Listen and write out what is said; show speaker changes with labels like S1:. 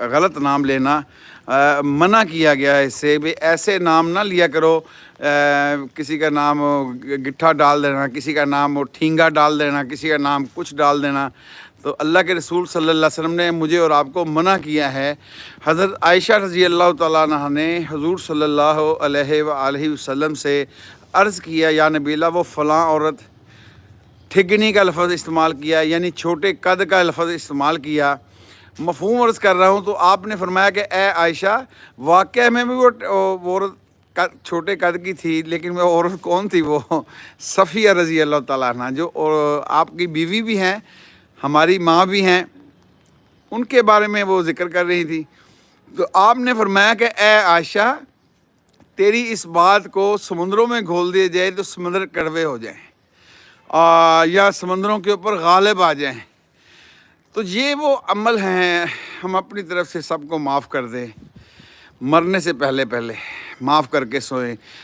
S1: غلط نام لینا منع کیا گیا ہے اس سے بھی ایسے نام نہ لیا کرو کسی کا نام گٹھا ڈال دینا کسی کا نام ٹھینگا ڈال دینا کسی کا نام کچھ ڈال دینا تو اللہ کے رسول صلی اللہ علیہ وسلم نے مجھے اور آپ کو منع کیا ہے حضرت عائشہ رضی اللہ تعالیٰ عنہ نے حضور صلی اللہ علیہ وآلہ وسلم سے عرض کیا یا نبی اللہ وہ فلاں عورت ٹھگنی کا لفظ استعمال کیا یعنی چھوٹے قد کا لفظ استعمال کیا مفہوم عرض کر رہا ہوں تو آپ نے فرمایا کہ اے عائشہ واقعہ میں بھی وہ عورت چھوٹے قد کی تھی لیکن وہ عورت کون تھی وہ صفیہ رضی اللہ تعالیٰ عنہ جو آپ کی بیوی بھی ہیں ہماری ماں بھی ہیں ان کے بارے میں وہ ذکر کر رہی تھی تو آپ نے فرمایا کہ اے عائشہ تیری اس بات کو سمندروں میں گھول دیا جائے تو سمندر کڑوے ہو جائیں یا سمندروں کے اوپر غالب آ جائیں تو یہ وہ عمل ہیں ہم اپنی طرف سے سب کو معاف کر دیں مرنے سے پہلے معاف کر کے سوئیں